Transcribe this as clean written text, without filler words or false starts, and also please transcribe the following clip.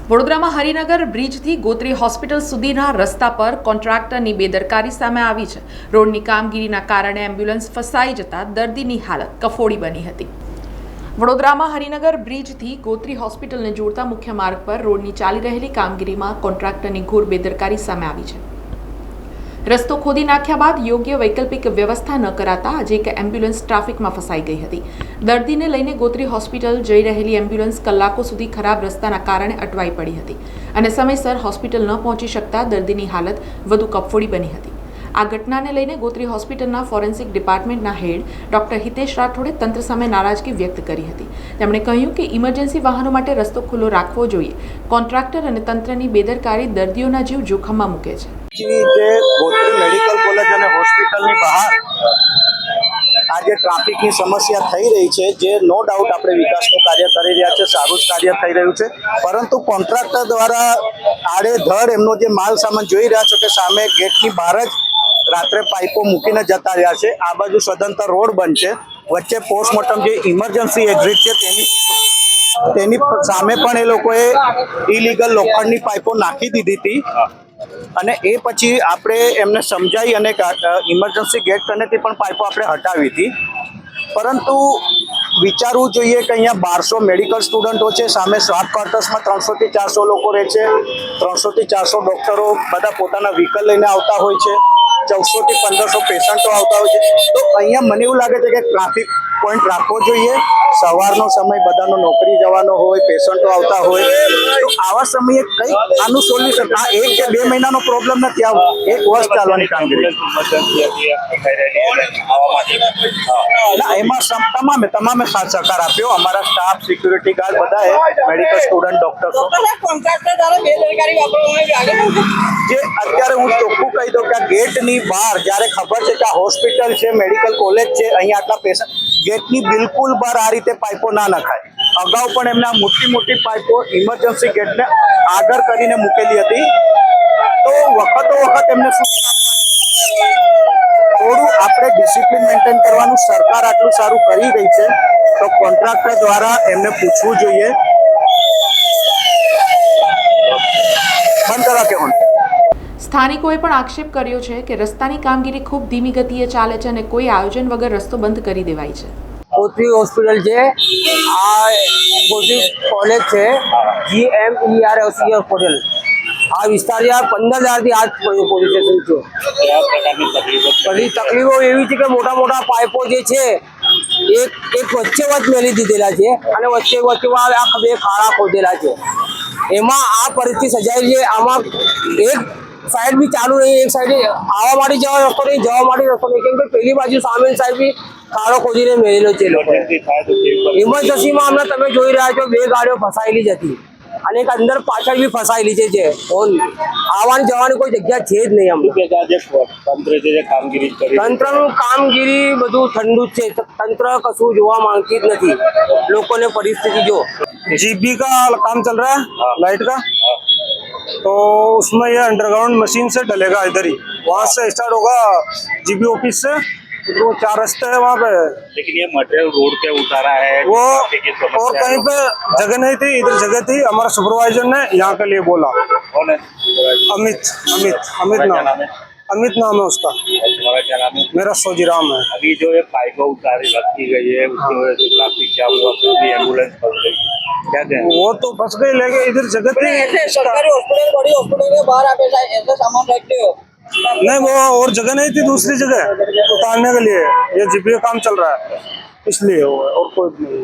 વડોદરામાં હરિનગર બ્રિજથી ગોત્રી હોસ્પિટલ સુધીના રસ્તા પર કોન્ટ્રાક્ટરની બેદરકારી સામે આવી છે। રોડની કામગીરીના કારણે એમ્બ્યુલન્સ ફસાઈ જતા દર્દીની હાલત કફોડી બની હતી। વડોદરામાં હરિનગર બ્રિજથી ગોત્રી હોસ્પિટલને જોડતા મુખ્ય માર્ગ પર રોડની ચાલી રહેલી કામગીરીમાં કોન્ટ્રાક્ટરની ઘોર બેદરકારી સામે આવી છે। રસ્તો ખોદી નાખ્યા બાદ યોગ્ય વૈકલ્પિક વ્યવસ્થા ન કરાતા આજે એક એમ્બ્યુલન્સ ટ્રાફિકમાં ફસાઈ ગઈ હતી। દર્દીને લઈને ગોત્રી હોસ્પિટલ જઈ રહેલી એમ્બ્યુલન્સ કલાકો સુધી ખરાબ રસ્તાના કારણે અટવાઈ પડી હતી અને સમયસર હોસ્પિટલ ન પહોંચી શકતા દર્દીની હાલત વધુ કફોડી બની હતી। આ ઘટનાને લઈને ગોત્રી હોસ્પિટલના ફોરેન્સિક ડિપાર્ટમેન્ટના હેડ ડોક્ટર હિતેશ રાઠોડે તંત્ર સામે નારાજગી વ્યક્ત કરી હતી। તેમણે કહ્યું કે ઇમરજન્સી વાહનો માટે રસ્તો ખુલ્લો રાખવો જોઈએ। કોન્ટ્રાક્ટર અને તંત્રની બેદરકારી દર્દીઓના જીવ જોખમમાં મૂકે છે। જે ગોત્રી મેડિકલ કોલેજ અને હોસ્પિટલની બહાર આજે ટ્રાફિકની સમસ્યા થઈ રહી છે, જે નો ડાઉટ આપણે વિકાસનું કાર્ય કરી રહ્યા છે, સારું જ કાર્ય થઈ રહ્યું છે, પરંતુ કોન્ટ્રાક્ટર દ્વારા આડેધડ એમનો જે માલ સામાન જોઈ રહ્યા છો કે સામે ગેટની બહાર જ રાત્રે પાઇપો મૂકીને જતા રહ્યા છે। આ બાજુ સદંતર રોડ બંધ છે, વચ્ચે પોસ્ટમોર્ટમ જે ઇમરજન્સી એક્ઝિટ છે તેની સામે પણ એ લોકોએ ઇલીગલ લોખંડની પાઇપો નાખી દીધી હતી અને એ પછી આપણે એમને સમજાવી અને ઇમરજન્સી ગેટ કનેથી પણ પાઇપો આપણે હટાવી હતી, પરંતુ વિચારવું જોઈએ કે અહીંયા 1200 મેડિકલ સ્ટુડન્ટો છે, સામે સ્ટાફ ક્વાર્ટર્સમાં 300 થી 400 લોકો રહે છે, 300 થી 400 ડૉક્ટરો બધા પોતાના વ્હીકલ લઈને આવતા હોય છે, 1400 થી 1500 પેશન્ટો આવતા હોય છે। તો અહીંયા મને એવું લાગે છે કે ટ્રાફિક પોઈન્ટ રાખવો જોઈએ। સવારનો સમય બધાનો નોકરી જવાનો હોય, પેશન્ટો આવતા હોય, તો આવા સમયે કંઈક આનું સોલ્યુશન, આ 1 કે 2 મહિનાનો પ્રોબ્લેમ નથી, આ 1 વર્ષ ચાલવાની કામગીરી ના એમાં તમામે સાથ સહકાર આપ્યો। અમારા સ્ટાફ, સિક્યુરિટી ગાર્ડ, બધાએ, મેડિકલ સ્ટુડન્ટ, ડોક્ટર્સો, જે અત્યારે હું ચોખ્ખું કહી દઉં કે આ ગેટની બહાર જ્યારે ખબર છે કે આ હોસ્પિટલ છે, મેડિકલ કોલેજ છે, અહીંયા આટલા પેશન્ટ, ગેટની બિલકુલ બહાર આ રીતે પાઇપો ના નખાય। અગાઉ પણ એમને આ મોટી પાઇપો ઇમરજન્સી ગેટને આગળ કરીને મૂકેલી હતી, તો વખતો વખત એમને થોડું આપણે ડિસિપ્લિન મેન્ટેન કરવાનું। સરકાર આટલું સારું કરી રહી છે તો કોન્ટ્રાક્ટર દ્વારા એમને પૂછવું જોઈએ। બંધ કરા કે સ્થાનિકોએ પણ આક્ષેપ કર્યો છે કે રસ્તાની કામગીરી ખૂબ ધીમી ગતિએ ચાલે છે અને કોઈ આયોજન વગર રસ્તો બંધ કરી દેવાય છે। ગોત્રી હોસ્પિટલ છે, આ ગોત્રી કોલેજ છે, GMER હોસ્પિટલ, આ વિસ્તાર 15,000 થી આજ પોલીસ સ્ટેશન છે। બધી તકલીફો એવી છે કે મોટા પાઇપો જે છે એક વચ્ચે મેલી દીધેલા છે અને વચ્ચે આ 2 ખાડા ખોદેલા છે। એમાં આ પરિસ્થિતિ સર્જાઈ છે। આમાં એક સાઈડ બી ચાલુ નહીં, એક સાઈડ આવવા માટે જવા રસ્તો નહીં, જવા માટે રસ્તો નહીં, કેમ કે પેલી બાજુ સામેની સાઈડ બી ખાડો ખોદીને મેલેલો છે। ઇમરજન્સીમાં હમણાં તમે જોઈ રહ્યા છો 2 ગાડીઓ ફસાયેલી જ હતી અને એક અંદર પાછળ બી ફસાયેલી છે, આવવાની જવાની કોઈ જગ્યા છે જ નહીં। તંત્રનું કામગીરી બધું ઠંડુ જ છે, તંત્ર કશું જોવા માંગતી જ નથી। લોકોને પરિસ્થિતિ જો जीबी का काम चल रहा है, लाइट का, तो उसमें ये अंडरग्राउंड मशीन से डलेगा इधर ही, वहाँ से स्टार्ट होगा जीबी ऑफिस से, तो 4 रास्ते है वहाँ पे। लेकिन ये मटेरियल रोड पे उतारा है वो और कहीं पे जगह नहीं थी, इधर जगह थी। हमारा सुपरवाइजर ने यहाँ के लिए बोला। कौन है? अमित नाम है उसका। तुम्हारा क्या नाम है? मेरा सोजीराम है। अभी जो ये पाइपों उतारी रखी गई है उसकी वजह से ट्रैफिक जाम हुआ, फिर भी एम्बुलेंस फंस गई, क्या कहें? वो तो फंस गई, लेकिन इधर जगह थी। सरकारी हॉस्पिटल, बड़ी हॉस्पिटल के बाहर आप ऐसा सामान रखते हो? नहीं, वो और जगह नहीं थी, दूसरी जगह उतारने के लिए। ये जीबी का काम चल रहा है इसलिए, और कोई नहीं।